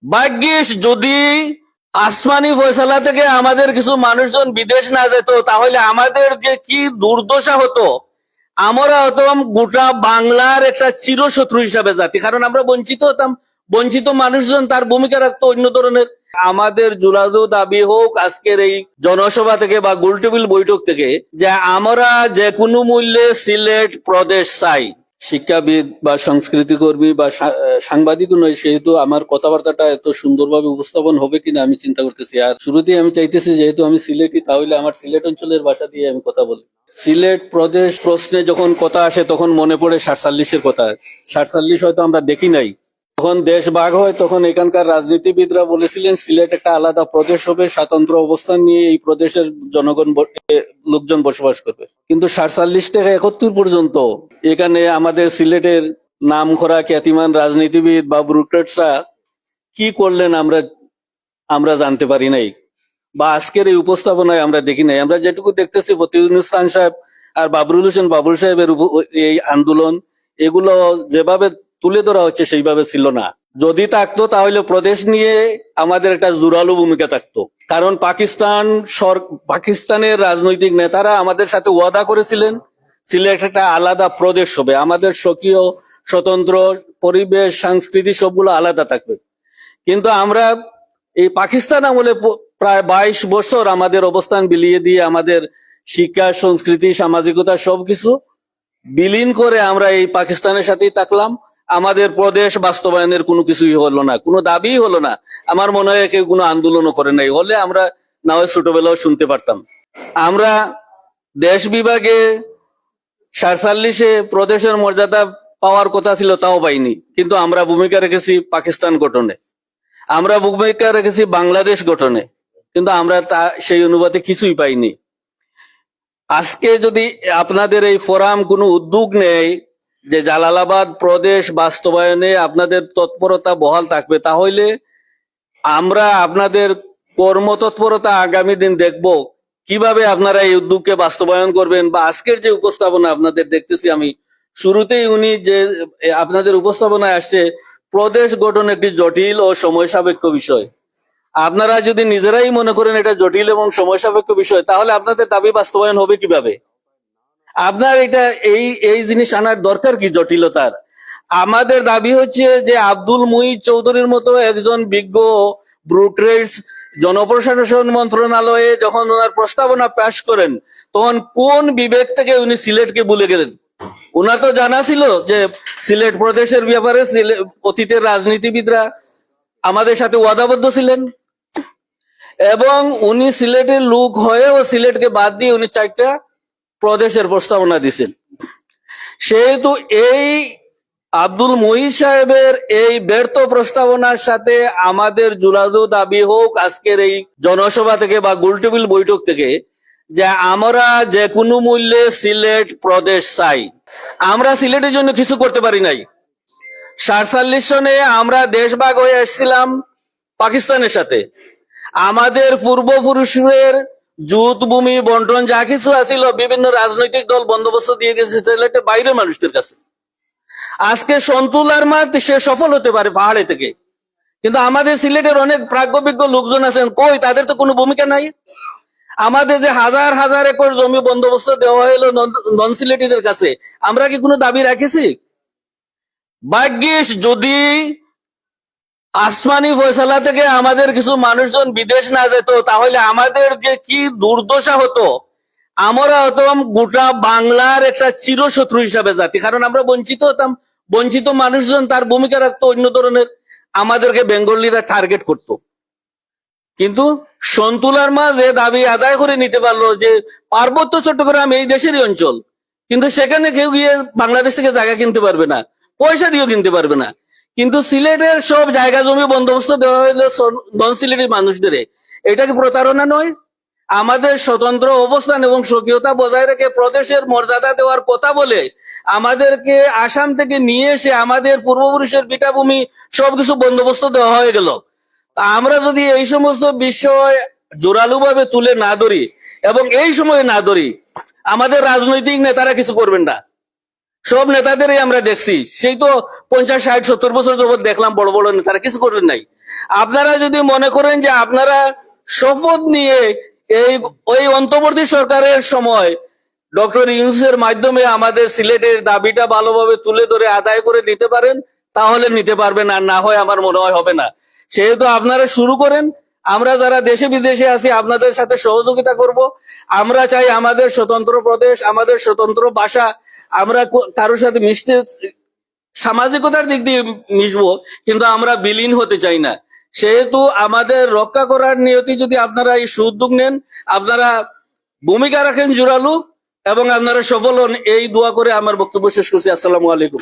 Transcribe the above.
ভাগ্যিস যদি আসমানি ফয়সালা থেকে আমাদের কিছু মানুষজন বিদেশ না যেত, তাহলে আমাদের যে কি দুর্দশা হতো। আমরা হতাম গোটা বাংলার একটা চিরশত্রু হিসাবে জাতি, কারণ আমরা বঞ্চিত হতাম। বঞ্চিত মানুষজন তার ভূমিকা রাখতো অন্য ধরনের। আমাদের জোরালো দাবি হোক আজকের এই জনসভা থেকে বা গোলটেবিল বৈঠক থেকে, যে আমরা যে কোনো মূল্যে সিলেট প্রদেশ চাই। শিক্ষাবিদ বা সংস্কৃতি কর্মী বা সাংবাদিক নয়, সেহেতু আমার কথাবার্তাটা এত সুন্দরভাবে উপস্থাপন হবে কিনা আমি চিন্তা করতেছি। আর শুরুতেই আমি চাইতেছি, যেহেতু আমি সিলেটি, তাহলে আমার সিলেট অঞ্চলের ভাষা দিয়ে আমি কথা বলি। সিলেট প্রদেশ প্রশ্নে যখন কথা আসে তখন মনে পড়ে 47-এর কথা। 47 হয়তো আমরা দেখি নাই। যখন দেশ ভাগ হয় তখন এখানকার রাজনীতিবিদরা বলেছিলেন সিলেট একটা আলাদা প্রদেশ হবে, স্বতন্ত্র অবস্থান নিয়ে এই প্রদেশের জনগণ লোকজন বসবাস করবে। কিন্তু 47 থেকে 71 পর্যন্ত এখানে আমাদের সিলেটের নামকরা খ্যাতিমান রাজনীতিবিদ বা ব্যুরোক্রেটসরা কি করলেন আমরা জানতে পারি নাই, বা আজকের এই উপস্থাপনায় আমরা দেখি নাই। আমরা যেটুকু দেখতেছি ফতিউদ্দিন খান সাহেব আর বাবরুল হোসেন বাবুল সাহেবের এই আন্দোলন, এগুলো যেভাবে তুলে ধরা হচ্ছে সেইভাবে ছিল না। যদি থাকতো তাহলে প্রদেশ নিয়ে আমাদের একটা জোরালো ভূমিকা থাকতো। কারণ পাকিস্তানের রাজনৈতিক নেতারা আমাদের সাথে ওয়াদা করেছিলেন সিলেট একটা আলাদা প্রদেশ হবে, আমাদের স্বকীয় স্বতন্ত্র পরিবেশ সংস্কৃতি সবগুলো আলাদা থাকবে। কিন্তু আমরা এই পাকিস্তান আমলে প্রায় 22 বছর আমাদের অবস্থান বিলিয়ে দিয়ে আমাদের শিক্ষা, সংস্কৃতি, সামাজিকতা সবকিছু বিলীন করে আমরা এই পাকিস্তানের সাথেই থাকলাম। আমাদের প্রদেশ বাস্তবায়নের কোনো কিছুই হলো না, কোনো দাবি হলো না। আমার মনে হয় কেউ কোনো আন্দোলনও করে নাই। হলে আমরা না হয় ছোটবেলাও শুনতে পারতাম। আমরা দেশ বিভাগে 47-এ প্রদেশের মর্যাদা পাওয়ার কথা ছিল, তাও পাইনি। কিন্তু আমরা ভূমিকা রেখেছি পাকিস্তান গঠনে, আমরা ভূমিকা রেখেছি বাংলাদেশ গঠনে, কিন্তু আমরা সেই অনুপাতে কিছুই পাইনি। আজকে যদি আপনাদের এই ফোরাম কোনো উদ্যোগ নেয় যে জালালাবাদ প্রদেশ বাস্তবায়নে আপনাদের তৎপরতা বহাল থাকবে, তাহলে আমরা আপনাদের কর্মতৎপরতা আগামী দিন দেখব কিভাবে আপনারা এই উদ্যোগকে বাস্তবায়ন করবেন। বা আজকের যে উপস্থাপনা আপনাদের দেখতেছি, আমি শুরুতেই উনি যে আপনাদের উপস্থাপনায় আসছে, প্রদেশ গঠন একটি জটিল ও সময় সাপেক্ষ বিষয়। আপনারা যদি নিজেরাই মনে করেন এটা জটিল এবং সময় সাপেক্ষ বিষয়, তাহলে আপনাদের দাবি বাস্তবায়ন হবে কিভাবে? আপনার এটা এই জিনিস আনার দরকার কি জটিলতার? আমাদের দাবি হচ্ছে যে আব্দুল মুঈদ চৌধুরীর মতো একজন বিজ্ঞ ব্যুরোক্রেটস জনপ্রশাসন মন্ত্রণালয়ে যখন ওনার প্রস্তাবনা পেশ করেন, তখন কোন বিবেক থেকে উনি সিলেটকে ভুলে গেলেন? ওনার তো জানা ছিল যে সিলেট প্রদেশের ব্যাপারে অতীতের রাজনীতিবিদরা আমাদের সাথে ওয়াদাবদ্ধ ছিলেন, এবং উনি সিলেটের লোক হয়েও সিলেটকে বাদ দিয়ে উনি 4টা প্রদেশের প্রস্তাবনা দিচ্ছেন। সেহেতু এই আব্দুল মুঈদ সাহেবের এই ব্যর্থ প্রস্তাবনার সাথে আমাদের জোরালো দাবি হোক আজকের এই জনসভা থেকে বা গোলটেবিল বৈঠক থেকে, যে আমরা যে কোনো মূল্যে সিলেট প্রদেশ চাই। আমরা সিলেটের জন্য কিছু করতে পারি নাই। 47 সনে আমরা দেশভাগ হয়ে এসেছিলাম পাকিস্তানের সাথে। আমাদের পূর্বপুরুষের জুত ভূমি বন্টন যা কিছু আছিল বিভিন্ন রাজনৈতিক দল বন্দোবস্ত দিয়ে দিয়েছে সিলেটের বাইরে মানুষদের কাছে। আজকে সন্তুলার মাঠ সে সফল হতে পারে পাহাড়ে থেকে, কিন্তু আমাদের সিলেটের অনেক প্রাজ্ঞবিজ্ঞ লোকজন আছেন, কই তাদের তো কোনো ভূমিকা নাই। আমাদের যে হাজার হাজার একর জমি বন্দোবস্ত দেওয়া হলো নন সিলেটিদের কাছে, আমরা কি কোনো দাবি রাখেছি? ভাগ্যিস যদি আসমানি ফয়সালা থেকে আমাদের কিছু মানুষজন বিদেশ না যেত, তাহলে আমাদের যে কি দুর্দশা হতো। আমরা হতাম গোটা বাংলার একটা চিরশত্রু হিসাবে জাতি, কারণ আমরা বঞ্চিত হতাম। বঞ্চিত মানুষজন তার ভূমিকা রাখতো অন্য ধরনের। আমাদেরকে বেঙ্গলিরা টার্গেট করত। কিন্তু সন্তুলার মাঝে দাবি আদায় করে নিতে পারলো যে পার্বত্য চট্টগ্রাম এই দেশেরই অঞ্চল, কিন্তু সেখানে কেউ গিয়ে বাংলাদেশ থেকে জায়গা কিনতে পারবে না, পয়সা দিয়েও কিনতে পারবে না। কিন্তু সিলেটের সব জায়গা জমি বন্দোবস্ত দেওয়া হলো নন সিলেটের মানুষদের। এটা কি প্রতারণা নয়? আমাদের স্বতন্ত্র অবস্থান এবং স্বকীয়তা বজায় রেখে প্রদেশের মর্যাদা দেওয়ার কথা বলে আমাদেরকে আসাম থেকে নিয়ে এসে আমাদের পূর্বপুরুষের পিঠাভূমি সবকিছু বন্দোবস্ত দেওয়া হয়ে গেল। আমরা যদি এই সমস্ত বিষয় জোরালোভাবে তুলে না ধরি এবং এই সময় না ধরি, আমাদের রাজনৈতিক নেতারা কিছু করবেন না। সব নেতাদেরই আমরা দেখছি, সেই তো 50, 60, 70 বছর যাবৎ দেখলাম বড় বড় নেতারা কিছু করেন নাই। আপনারা যদি মনে করেন যে আপনারা শপথ নিয়ে ওই অন্তর্বর্তী সরকারের সময় ডক্টর ইউনূসের মাধ্যমে আমাদের সিলেটের দাবিটা ভালোভাবে তুলে ধরে আদায় করে নিতে পারেন, তাহলে নিতে পারবেন, আর না হয় আমার মনে হয় হবে না। সেহেতু আপনারা শুরু করেন, আমরা যারা দেশে বিদেশে আছি আপনাদের সাথে সহযোগিতা করব। আমরা চাই আমাদের স্বতন্ত্র প্রদেশ, আমাদের স্বতন্ত্র ভাষা, আমরা কারোর সাথে মিশতে, সামাজিকতার দিক দিয়ে মিশবো, কিন্তু আমরা বিলীন হতে চাই না। সেহেতু আমাদের রক্ষা করার নিয়তি যদি আপনারা এই সুউদ্যোগ নেন, আপনারা ভূমিকা রাখেন জোরালো, এবং আপনারা সফল হন, এই দোয়া করে আমার বক্তব্য শেষ করছি। আসসালামু আলাইকুম।